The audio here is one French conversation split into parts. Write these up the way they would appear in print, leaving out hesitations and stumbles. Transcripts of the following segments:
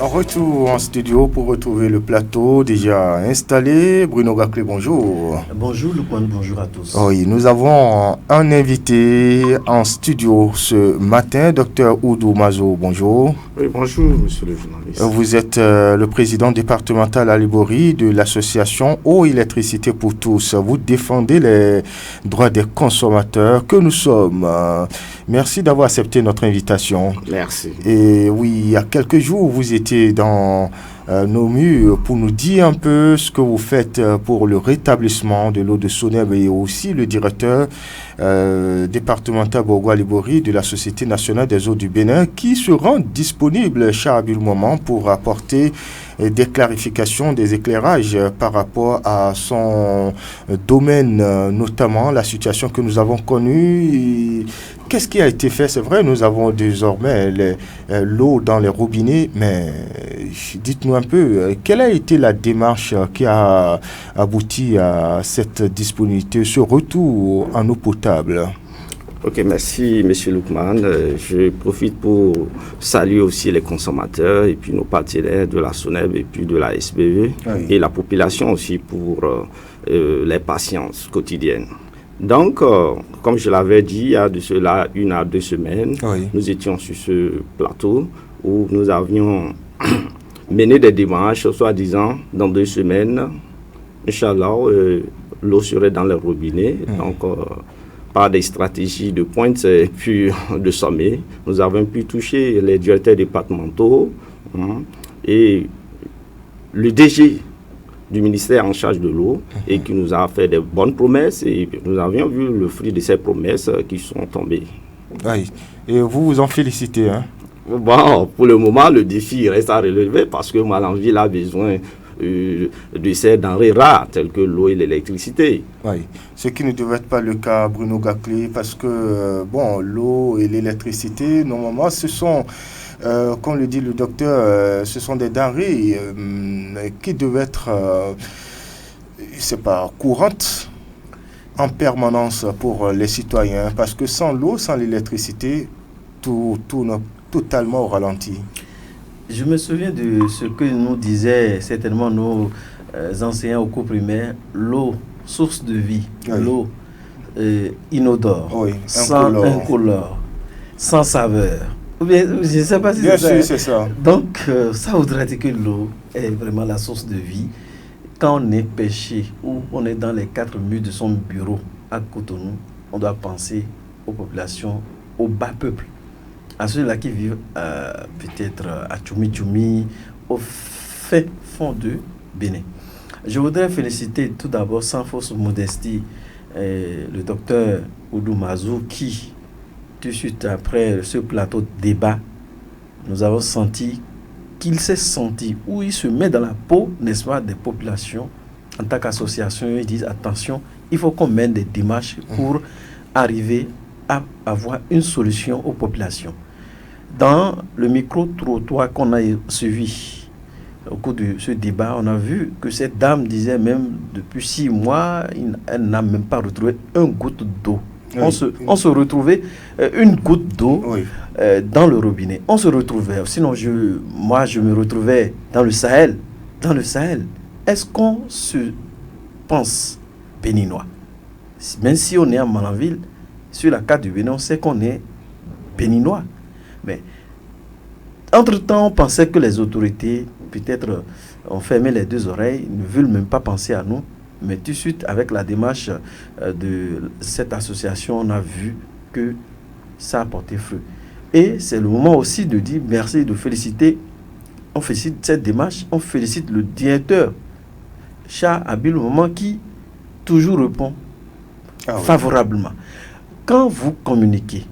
Retour en studio pour retrouver le plateau déjà installé. Bruno Gaclé, bonjour. Bonjour Lukman, bonjour à tous. Oui, nous avons un invité en studio ce matin, Dr Oudou Mazo, bonjour. Oui, bonjour monsieur le journaliste. Vous êtes le président départemental à Libori de l'association Eau Électricité pour tous. Vous défendez les droits des consommateurs que nous sommes. Merci d'avoir accepté notre invitation. Merci. Et oui, il y a quelques jours, vous étiez dans nos murs pour nous dire un peu ce que vous faites pour le rétablissement de l'eau de Soneb et aussi le directeur départemental Bourgois-Libori de la Société nationale des eaux du Bénin qui se rend disponible chaque moment pour apporter des clarifications, des éclairages par rapport à son domaine, notamment la situation que nous avons connue. Qu'est-ce qui a été fait? C'est vrai, nous avons désormais l'eau dans les robinets, mais dites-nous un peu, quelle a été la démarche qui a abouti à cette disponibilité, ce retour en eau potable? Ok, merci monsieur Lukman. Je profite pour saluer aussi les consommateurs et puis nos partenaires de la SONEB et puis de la SBE et la population aussi pour les patiences quotidiennes. Donc, comme je l'avais dit, il y a de cela 1 à 2 semaines, nous étions sur ce plateau où nous avions mené des démarches, soi-disant, dans 2 semaines, Inch'Allah, l'eau serait dans les robinets. Donc, par des stratégies de pointe et puis de sommet, nous avons pu toucher les directeurs départementaux et le DG du ministère en charge de l'eau et qui nous a fait des bonnes promesses et nous avions vu le fruit de ces promesses qui sont tombées. Oui, et vous vous en félicitez, hein? Bon, pour le moment, le défi reste à relever parce que Malanville a besoin de ces denrées rares telles que l'eau et l'électricité. Oui, ce qui ne devait être pas le cas, Bruno Gaclé, parce que l'eau et l'électricité, normalement, ce sont, comme le dit le docteur, ce sont des denrées qui devaient être, courantes en permanence pour les citoyens, parce que sans l'eau, sans l'électricité, tout tourne totalement au ralenti. Je me souviens de ce que nous disaient certainement nos enseignants au cours primaire, l'eau, source de vie, l'eau inodore, sans incolore, sans saveur. Bien, je ne sais pas si bien sûr, c'est ça. Donc, ça voudrait dire que l'eau est vraiment la source de vie. Quand on est pêché ou on est dans les 4 murs de son bureau à Cotonou, on doit penser aux populations, au bas peuple, à ceux-là qui vivent peut-être à Tchoumi, au fin fond de Bénin. Je voudrais féliciter tout d'abord, sans fausse modestie, le docteur Oudou Mazou qui, tout de suite après ce plateau de débat, nous avons senti qu'il s'est senti, où il se met dans la peau, n'est-ce pas, des populations. En tant qu'association, ils disent attention, il faut qu'on mène des démarches pour arriver à avoir une solution aux populations. Dans le micro-trottoir qu'on a suivi au cours de ce débat, on a vu que cette dame disait même depuis 6 mois, elle n'a même pas retrouvé une goutte d'eau. Oui. On se retrouvait une goutte d'eau dans le robinet. On se retrouvait, sinon moi je me retrouvais dans le Sahel. Dans le Sahel, est-ce qu'on se pense béninois? Même si on est à Malanville, sur la carte du Bénin, on sait qu'on est béninois. Mais entre-temps, on pensait que les autorités, peut-être, ont fermé les 2 oreilles, ne veulent même pas penser à nous. Mais tout de suite, avec la démarche de cette association, on a vu que ça a porté fruit. Et c'est le moment aussi de dire merci, de féliciter. On félicite cette démarche, on félicite le directeur, Charles Abil Moment, qui toujours répond favorablement. Quand vous communiquez,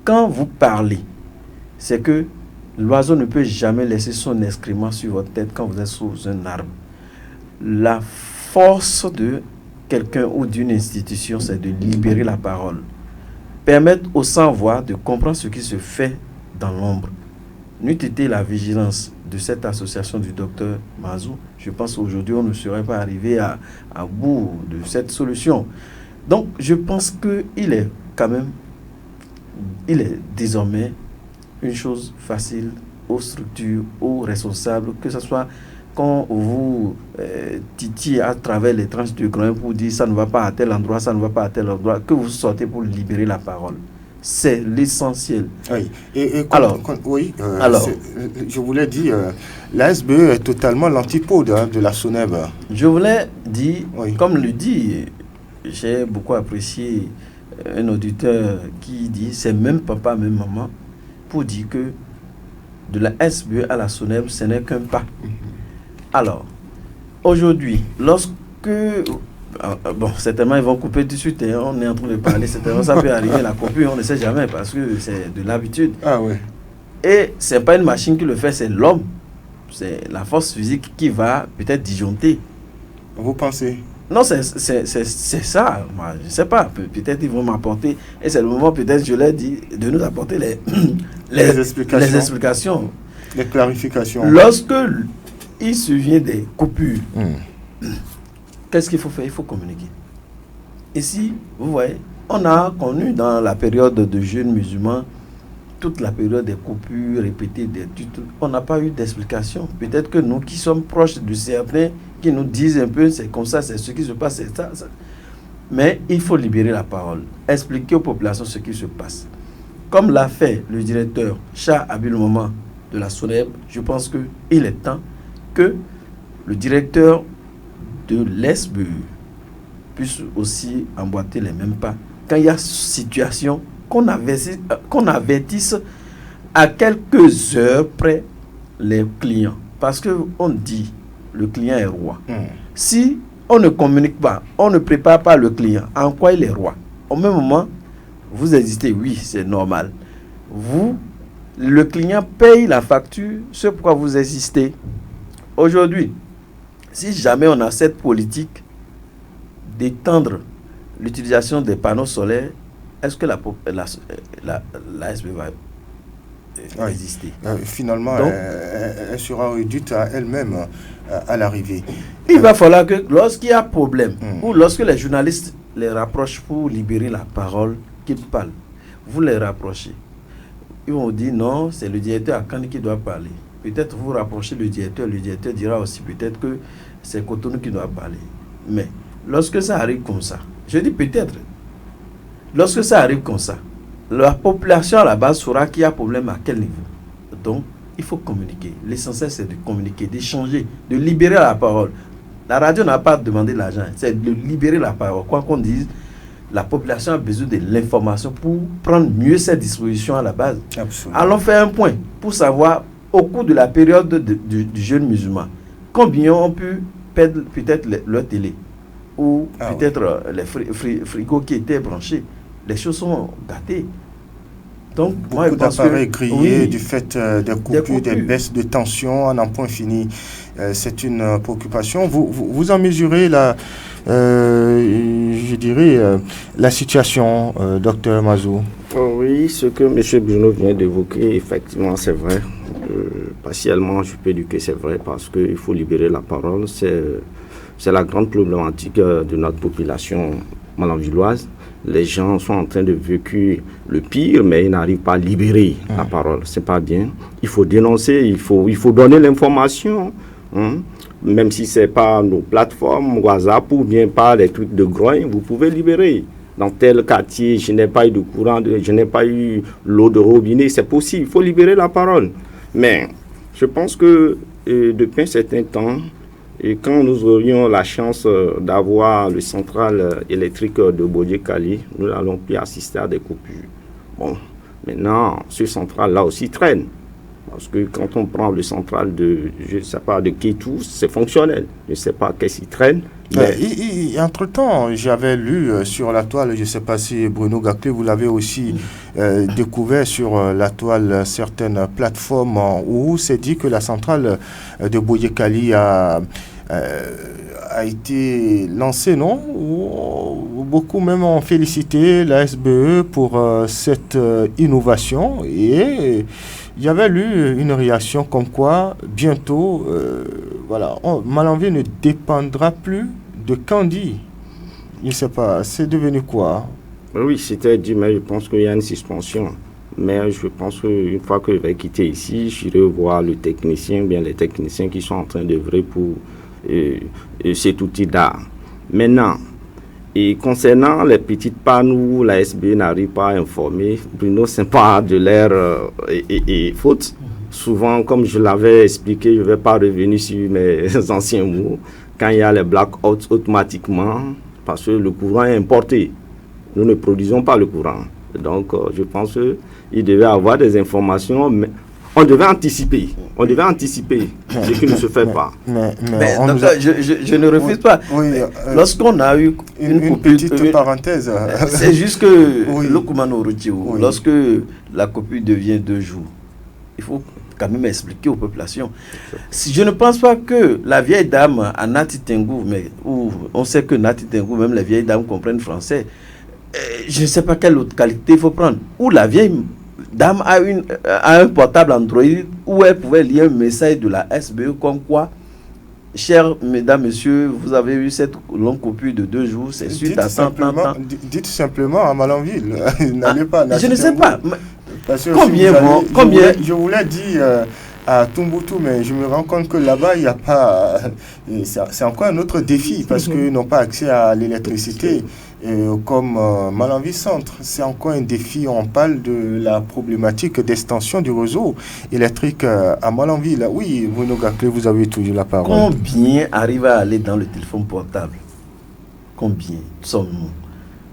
quand vous parlez, c'est que l'oiseau ne peut jamais laisser son excrément sur votre tête quand vous êtes sous un arbre. La force de quelqu'un ou d'une institution, c'est de libérer la parole. Permettre aux sans-voix de comprendre ce qui se fait dans l'ombre. N'eût été la vigilance de cette association du docteur Mazou, je pense qu'aujourd'hui, on ne serait pas arrivé à bout de cette solution. Donc, je pense qu'il est quand même, il est désormais une chose facile aux structures, aux responsables, que ce soit quand vous titillez à travers les tranches de grain pour dire ça ne va pas à tel endroit, ça ne va pas à tel endroit, que vous sortez pour libérer la parole. C'est l'essentiel. Oui. Alors, je voulais dire, la SBE est totalement l'antipode de la SONEB. Je voulais dire, comme le dit, j'ai beaucoup apprécié un auditeur qui dit, c'est même papa, même maman, pour dire que de la SBE à la SONEB, ce n'est qu'un pas. Alors, aujourd'hui, lorsque... bon, certainement, ils vont couper tout de suite. On est en train de parler. Certainement, ça peut arriver, la coupure, on ne sait jamais parce que c'est de l'habitude. Ah oui. Et ce n'est pas une machine qui le fait, c'est l'homme. C'est la force physique qui va peut-être disjoncter. Vous pensez? Non, c'est ça. Moi, je ne sais pas. Peut-être ils vont m'apporter. Et c'est le moment, peut-être, je leur dis, de nous apporter les explications. Les clarifications. Lorsque il se vient des coupures, qu'est-ce qu'il faut faire? Il faut communiquer. Ici, vous voyez, on a connu dans la période de jeunes musulmans, toute la période des coupures répétées, on n'a pas eu d'explication. Peut-être que nous qui sommes proches de certains, qui nous disent un peu, c'est comme ça, c'est ce qui se passe, c'est ça. Mais il faut libérer la parole, expliquer aux populations ce qui se passe. Comme l'a fait le directeur Shah Abil Moment de la SONEB, je pense qu'il est temps que le directeur de l'SBE puisse aussi emboîter les mêmes pas. Quand il y a situation, qu'on avertisse à quelques heures près les clients. Parce qu'on dit, le client est roi. Si on ne communique pas, on ne prépare pas le client, en quoi il est roi? Au même moment, vous existez, oui, c'est normal. Le client paye la facture, c'est pourquoi vous existez. Aujourd'hui, si jamais on a cette politique d'étendre l'utilisation des panneaux solaires, est-ce que la SBE va résister? Finalement, donc, elle sera réduite à elle-même à l'arrivée. Il va falloir que lorsqu'il y a problème, ou lorsque les journalistes les rapprochent pour libérer la parole, qu'ils parlent, vous les rapprochez. Ils vont dire non, c'est le directeur Akani qui doit parler. Peut-être vous rapprochez le directeur dira aussi peut-être que c'est Cotonou qui doit parler. Mais lorsque ça arrive comme ça, je dis peut-être, lorsque ça arrive comme ça, la population à la base saura qu'il y a problème à quel niveau. Donc, il faut communiquer. L'essentiel, c'est de communiquer, d'échanger, de libérer la parole. La radio n'a pas demandé l'argent, c'est de libérer la parole. Quoi qu'on dise, la population a besoin de l'information pour prendre mieux ses dispositions à la base. Absolument. Allons faire un point pour savoir, au cours de la période du jeune musulman, combien ont pu perdre peut-être leur télé ou peut-être les frigos qui étaient branchés. Les choses sont gâtées. Donc, beaucoup d'appareils grillés du fait des coupures, des baisses de tension, on n'en point fini. C'est une préoccupation. Vous en mesurez la situation, docteur Mazou? Oui, ce que M. Bruno vient d'évoquer, effectivement, c'est vrai. Partiellement, je peux dire que c'est vrai parce qu'il faut libérer la parole. C'est la grande problématique de notre population malanvilloise. Les gens sont en train de vécu le pire, mais ils n'arrivent pas à libérer la parole. C'est pas bien. Il faut dénoncer, il faut donner l'information, même si c'est pas nos plateformes WhatsApp ou bien pas les trucs de grogne, vous pouvez libérer. Dans tel quartier, je n'ai pas eu de courant, je n'ai pas eu l'eau de robinet, c'est possible. Il faut libérer la parole. Mais je pense que depuis un certain temps, et quand nous aurions la chance d'avoir le central électrique de Bodje-Kali, nous n'allons plus assister à des coupures. Bon, maintenant, ce central-là aussi traîne. Parce que quand on prend le central de, je ne sais pas, de Kétou, c'est fonctionnel. Je ne sais pas qu'est-ce qui traîne. Mais... Entre-temps, j'avais lu sur la toile, je ne sais pas si Bruno Gaclé, vous l'avez aussi découvert sur la toile certaines plateformes où c'est dit que la centrale de Bodje-Kali a été lancée, non? Beaucoup même ont félicité la SBE pour cette innovation et il y avait eu une réaction comme quoi bientôt, Malanville ne dépendra plus de Kandi. Je ne sais pas, c'est devenu quoi? Oui, c'était dit, mais je pense qu'il y a une suspension. Mais je pense qu'une fois que je vais quitter ici, j'irai voir le technicien, bien les techniciens qui sont en train d'œuvrer pour cet outil d'art. Maintenant, et concernant les petites pannes où la SBE n'arrive pas à informer, Bruno, c'est pas de l'air et faute. Souvent, comme je l'avais expliqué, je ne vais pas revenir sur mes anciens mots. Quand il y a les blackouts, automatiquement, parce que le courant est importé, nous ne produisons pas le courant. Donc, je pense qu'il devait avoir des informations, mais on devait anticiper. On devait anticiper ce qui ne se fait pas. Mais je ne refuse pas. Oui, lorsqu'on a eu une petite parenthèse. C'est juste que le Koumano Routiou, lorsque la coupure devient 2 jours, il faut quand même expliquer aux populations. Si je ne pense pas que la vieille dame à Nati Tengou, mais où on sait que Nati Tengou, même les vieilles dames comprennent français, je ne sais pas quelle autre qualité il faut prendre. Ou la vieille dame a un portable Android où elle pouvait lire un message de la SBE comme quoi, chers mesdames, messieurs, vous avez eu cette longue coupure de 2 jours, c'est suite à tant. Dites simplement à Malanville. N'allez pas. Je ne sais pas. Combien je vous l'ai dit à Tumboutu, mais je me rends compte que là-bas, il n'y a pas... C'est encore un autre défi parce qu'ils n'ont pas accès à l'électricité. Comme Malanville Centre, c'est encore un défi. On parle de la problématique d'extension du réseau électrique à Malanville. Oui, Bruno Gaclé, vous avez toujours la parole. Combien arrive à aller dans le téléphone portable? Combien sommes-nous?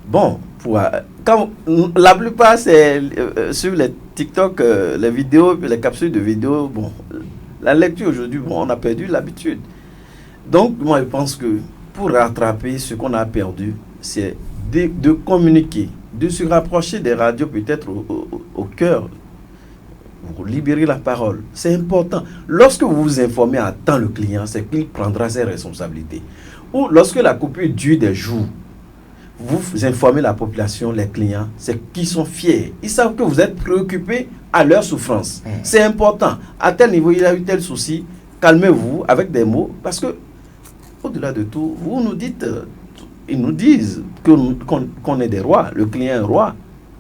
Bon, quand la plupart, c'est sur les TikTok, les vidéos, les capsules de vidéos. Bon, la lecture aujourd'hui, on a perdu l'habitude. Donc, moi, je pense que pour rattraper ce qu'on a perdu, c'est de communiquer, de se rapprocher des radios peut-être au cœur, pour libérer la parole. C'est important. Lorsque vous vous informez à temps le client, c'est qu'il prendra ses responsabilités. Ou lorsque la coupure dure des jours, vous informez la population, les clients, c'est qu'ils sont fiers. Ils savent que vous êtes préoccupés à leur souffrance. C'est important. À tel niveau, il y a eu tel souci, calmez-vous avec des mots, parce que, au-delà de tout, vous nous dites, ils nous disent qu'on est des rois, le client est un roi.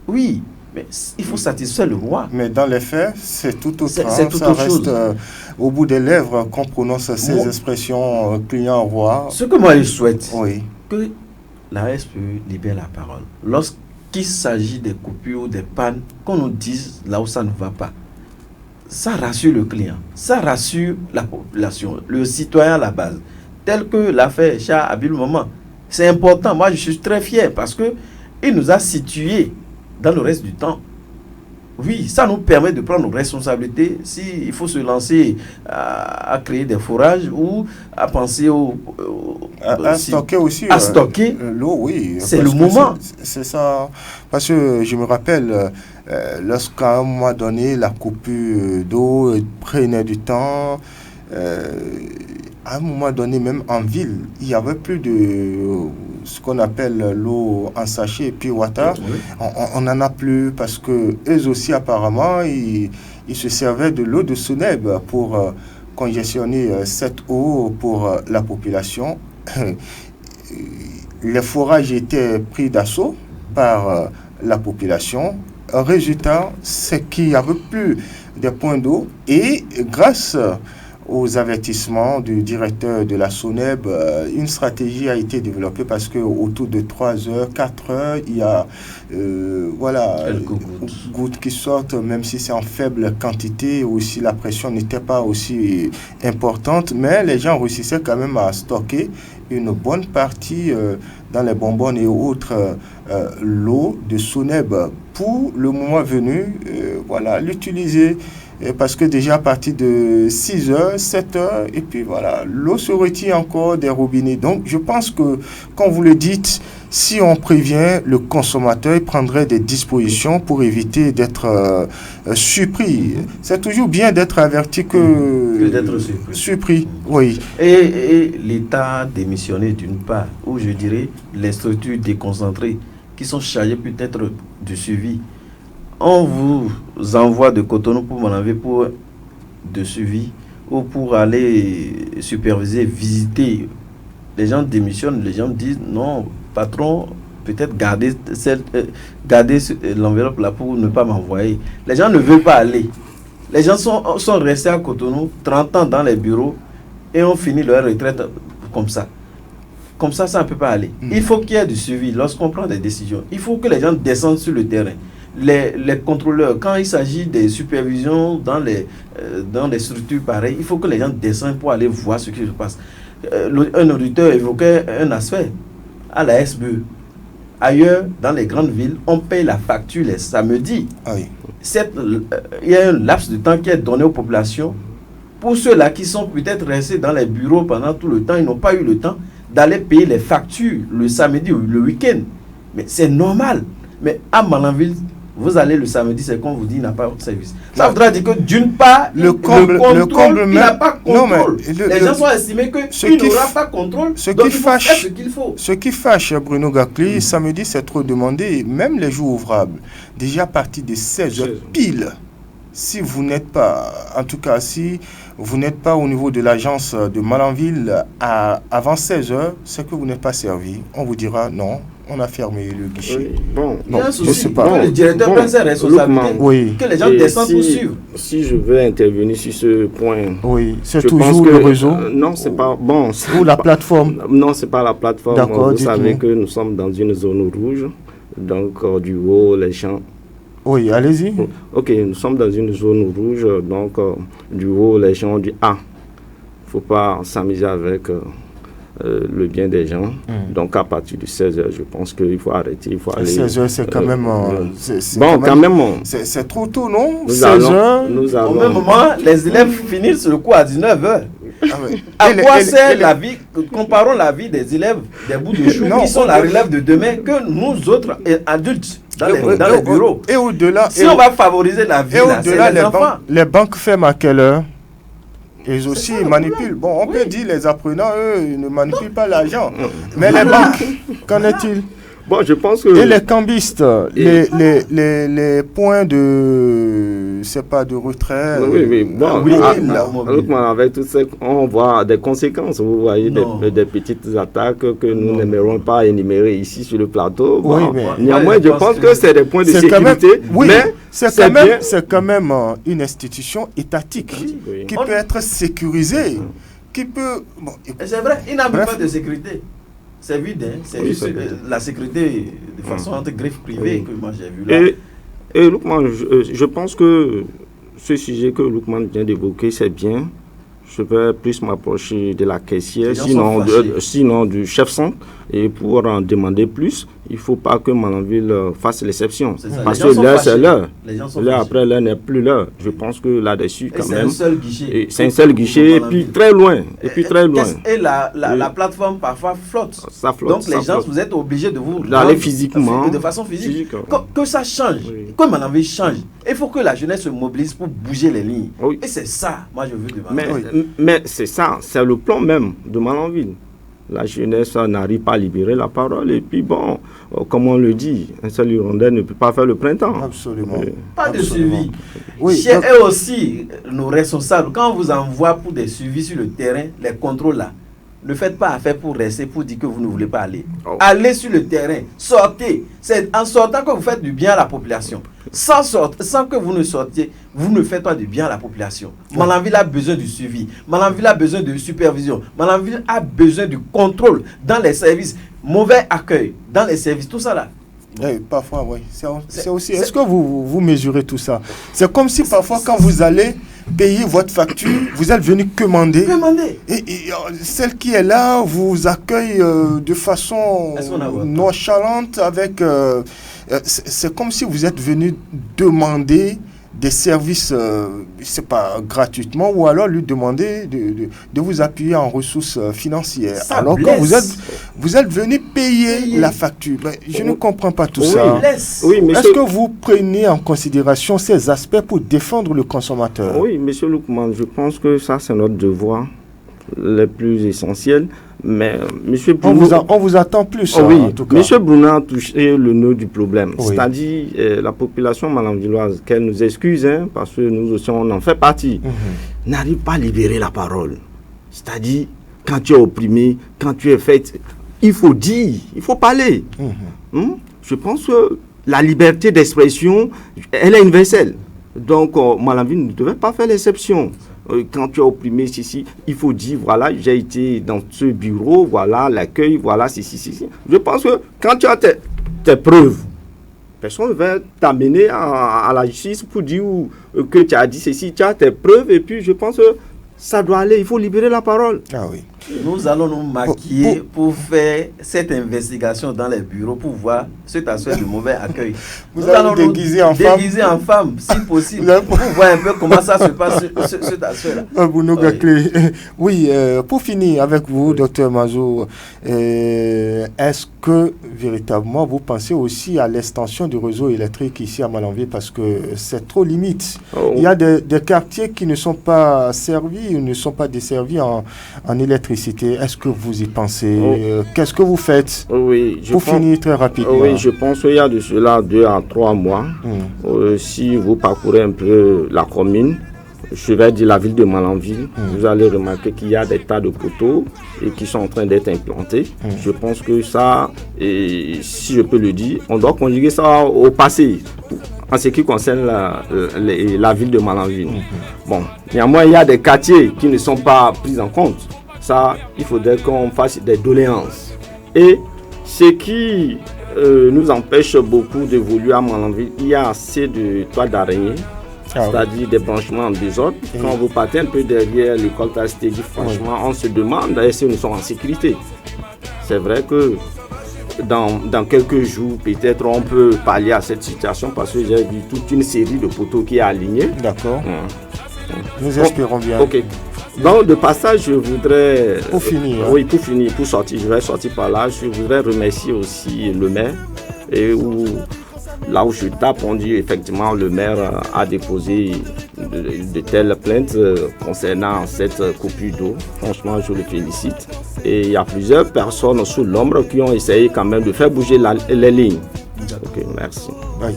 Oui, mais il faut satisfaire le roi. Mais dans les faits, c'est tout autre. C'est tout ça autre reste chose. Au bout des lèvres qu'on prononce ces expressions client-roi. Ce que moi je souhaite, oui, que la SPE libère la parole. Lorsqu'il s'agit des coupures, des pannes, qu'on nous dise là où ça ne va pas. Ça rassure le client, ça rassure la population, le citoyen à la base. Tel que l'a fait Cha Abil Moment. C'est important. Moi, je suis très fier parce qu'il nous a situés dans le reste du temps. Oui, ça nous permet de prendre nos responsabilités. S'il faut se lancer à créer des forages ou à penser à stocker aussi. À stocker l'eau, oui. C'est le moment. C'est ça. Parce que je me rappelle, lorsqu'à un moment donné, la coupure d'eau prenait du temps, à un moment donné, même en ville, il n'y avait plus de ce qu'on appelle l'eau en sachet, puis water. Oui. On n'en a plus parce que eux aussi, apparemment, ils se servaient de l'eau de Soneb pour congestionner cette eau pour la population. Les forages étaient pris d'assaut par la population. Résultat, c'est qu'il n'y avait plus de points d'eau et grâce aux avertissements du directeur de la SONEB, une stratégie a été développée parce que autour de 3 heures, 4 heures, il y a gouttes qui sortent, même si c'est en faible quantité, aussi la pression n'était pas aussi importante, mais les gens réussissaient quand même à stocker une bonne partie dans les bonbonnes et autres l'eau de SONEB pour le moment venu, l'utiliser. Parce que déjà à partir de 6 heures, 7 heures, et puis voilà, l'eau se retire encore des robinets. Donc je pense que, quand vous le dites, si on prévient le consommateur, il prendrait des dispositions pour éviter d'être surpris. C'est toujours bien d'être averti que d'être surpris. Oui. Et l'État démissionné d'une part, ou je dirais les structures déconcentrées qui sont chargées peut-être du suivi. On vous envoie de Cotonou pour Malanville pour de suivi ou pour aller superviser, visiter. Les gens démissionnent, les gens disent non, patron, peut-être garder l'enveloppe là pour ne pas m'envoyer. Les gens ne veulent pas aller. Les gens sont restés à Cotonou 30 ans dans les bureaux et ont fini leur retraite comme ça. Comme ça ne peut pas aller. Il faut qu'il y ait du suivi lorsqu'on prend des décisions. Il faut que les gens descendent sur le terrain. Les contrôleurs, quand il s'agit des supervisions dans les structures pareilles, il faut que les gens descendent pour aller voir ce qui se passe. Un auditeur évoquait un aspect à la SBE. Ailleurs, dans les grandes villes, on paye la facture les samedis. Ah oui. Il y a un laps de temps qui est donné aux populations. Pour ceux-là qui sont peut-être restés dans les bureaux pendant tout le temps, ils n'ont pas eu le temps d'aller payer les factures le samedi ou le week-end. Mais c'est normal. Mais à Malanville, vous allez le samedi, c'est qu'on vous dit, il n'a pas de service. Ça voudra dire que d'une part, il n'a pas contrôle. Les gens sont estimés qu'il n'aura pas contrôle, donc il faut faire ce qu'il faut. Ce qui fâche, Bruno Gakli, samedi, c'est trop demandé, même les jours ouvrables. Déjà à partir de 16h pile, si vous n'êtes pas, en tout cas, si vous n'êtes pas au niveau de l'agence de Malanville avant 16h, c'est que vous n'êtes pas servi. On vous dira non. On a fermé le guichet. Oui, bon, il y a un souci. Le directeur prend ses responsabilités. Que les gens descendent pour suivre. Si je veux intervenir sur ce point. Oui, c'est toujours le réseau. Non, c'est pas bon. Ou la plateforme. Non, c'est pas la plateforme. D'accord, vous savez que nous sommes dans une zone rouge. Donc, du haut, les gens. Oui, allez-y. Ok, nous sommes dans une zone rouge. Donc, du haut, les gens du A. Il ne faut pas s'amuser avec. Le bien des gens. Donc, à partir de 16h, je pense qu'il faut arrêter. Il faut aller. 16h, c'est quand même. C'est trop tôt, non? 16h. Au même moment, les élèves finissent le cours à 19h. À quoi sert la vie? Comparons la vie des élèves des bouts de chou qui sont la relève de demain que nous autres adultes dans les bureaux. Et au-delà. Si on va favoriser la vie, c'est les enfants. Les banques ferment à quelle heure? Ils aussi manipulent. Bon, on peut dire les apprenants, eux, ils ne manipulent pas l'argent. Mais les banques, qu'en est-il? Bon, je pense que... Et les cambistes, les points de... c'est pas de retrait. Oui. Bon, avec tout ça, on voit des conséquences. Vous voyez des petites attaques que nous n'aimerons pas énumérer ici sur le plateau. Bon, oui, néanmoins, je pense que c'est des points de sécurité. Mais c'est quand même une institution étatique qui peut être sécurisée. Qui peut... Bon, c'est vrai, il n'a même pas de sécurité. C'est vide, hein? C'est juste la sécurité de façon entre griffes privées que moi j'ai vu là. Et Loukman, je pense que ce sujet que Loukman vient d'évoquer, c'est bien. Je vais plus m'approcher de la caissière, sinon du chef-centre. Et pour en demander plus, il ne faut pas que Malanville fasse l'exception. Parce que l'heure, c'est l'heure. L'heure après, l'heure n'est plus l'heure. Je pense que là-dessus, quand même. C'est un seul guichet. C'est un seul guichet, et puis très loin. Et la plateforme, parfois, flotte. Ça flotte. Donc, les gens, vous êtes obligés de vous aller physiquement. De façon physique. Que ça change. Que Malanville change. Il faut que la jeunesse se mobilise pour bouger les lignes. Et c'est ça, moi, je veux demander. Mais c'est ça, c'est le plan même de Malanville. La jeunesse n'arrive pas à libérer la parole. Et puis bon, comme on le dit, un seul hirondelle ne peut pas faire le printemps. Absolument. Pas de suivi. Chez eux aussi, nos responsables, quand on vous envoie pour des suivis sur le terrain, les contrôles là, ne faites pas affaire pour rester, pour dire que vous ne voulez pas aller. Allez sur le terrain, sortez. C'est en sortant que vous faites du bien à la population. Sans que vous ne sortiez, vous ne faites pas du bien à la population. Malanville a besoin du suivi. Malanville a besoin de supervision. Malanville a besoin du contrôle dans les services. Mauvais accueil dans les services, tout ça là. Oui, parfois, oui. C'est aussi. Est-ce que vous mesurez tout ça? C'est comme si parfois, quand vous allez payer votre facture, vous êtes venu commander. Et celle qui est là vous accueille de façon nonchalante avec. C'est comme si vous êtes venu demander des services, c'est pas gratuitement, ou alors lui demander de vous appuyer en ressources financières. Alors que vous êtes venu payer la facture. Ben, je ne comprends pas tout ça. Est-ce que vous prenez en considération ces aspects pour défendre le consommateur? Oui, monsieur Loukman, je pense que ça, c'est notre devoir le plus essentiel. Mais monsieur Bruno, on vous attend plus. En tout cas. Monsieur Bruno a touché le nœud du problème. C'est-à-dire la population malanvilloise, qu'elle nous excuse, parce que nous aussi on en fait partie, n'arrive pas à libérer la parole. C'est-à-dire quand tu es opprimé, quand tu es fait, il faut dire, il faut parler. Je pense que la liberté d'expression, elle est universelle. Donc, Malanville ne devait pas faire l'exception. Quand tu es opprimé, il faut dire, voilà, j'ai été dans ce bureau, voilà, l'accueil, voilà, Je pense que quand tu as tes preuves, personne ne va t'amener à la justice pour dire que tu as dit ceci, tu as tes preuves, et puis je pense que ça doit aller, il faut libérer la parole. Ah oui. Nous allons nous maquiller pour faire cette investigation dans les bureaux pour voir cet aspect de mauvais accueil. Nous allons nous déguiser en femme, si possible, pour voir un peu comment ça se passe, cet aspect-là. Oui, pour finir avec vous, Dr Mazou, est-ce que véritablement vous pensez aussi à l'extension du réseau électrique ici à Malanville, parce que c'est trop limite. Il y a des quartiers qui ne sont pas servis, ne sont pas desservis en électricité. Est-ce que vous y pensez? Qu'est-ce que vous faites? Pour finir très rapidement. Oui, je pense qu'il y a de cela 2 à 3 mois. Si vous parcourez un peu la commune, je vais dire la ville de Malanville, vous allez remarquer qu'il y a des tas de poteaux et qui sont en train d'être implantés. Je pense que ça, et si je peux le dire, on doit conjuguer ça au passé en ce qui concerne la ville de Malanville. Bon, néanmoins, il y a des quartiers qui ne sont pas pris en compte. Ça, il faudrait qu'on fasse des doléances. Et ce qui nous empêche beaucoup d'évoluer à Malanville, il y a assez de toits d'araignée, c'est-à-dire des branchements en désordre. Quand vous partez un peu derrière l'école Tastédi, franchement, on se demande si nous sommes en sécurité. C'est vrai que dans quelques jours, peut-être on peut pallier à cette situation parce que j'ai vu toute une série de poteaux qui est alignée. D'accord. Nous espérons bien. Ok. Donc, de passage, je voudrais... Pour finir. Oui, pour finir, pour sortir, je vais sortir par là. Je voudrais remercier aussi le maire. Et là où je tape, on dit effectivement le maire a déposé de telles plaintes concernant cette coupure d'eau. Franchement, je le félicite. Et il y a plusieurs personnes sous l'ombre qui ont essayé quand même de faire bouger les lignes. Ok, merci. Oui.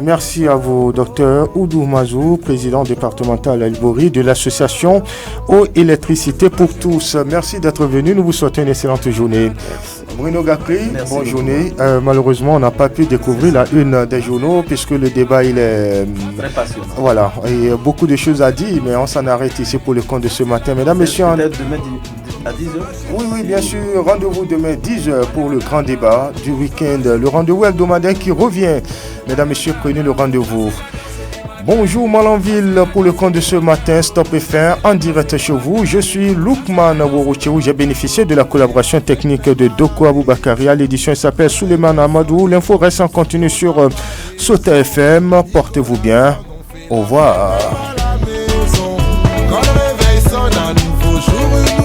Merci à vous, docteur Oudou Mazou, président départemental à Elbori de l'association Eau Électricité pour tous. Merci d'être venu. Nous vous souhaitons une excellente journée. Merci. Bruno Gacri, bonne journée. Malheureusement, on n'a pas pu découvrir la une des journaux puisque le débat il est très passionnant. Voilà, il y a beaucoup de choses à dire, mais on s'en arrête ici pour le compte de ce matin. Mesdames, messieurs. Peut-être demain à 10h. Oui, bien sûr. Rendez-vous demain 10h pour le grand débat du week-end. Le rendez-vous hebdomadaire qui revient. Mesdames, messieurs, prenez le rendez-vous. Bonjour Malanville pour le compte de ce matin, Stop FM en direct chez vous. Je suis Loukman Worocheou. J'ai bénéficié de la collaboration technique de Doko Aboubakari. L'édition s'appelle Souleymane Amadou. L'info reste en continu sur Sota FM. Portez-vous bien. Au revoir. Quand le réveil sonne, un nouveau jour,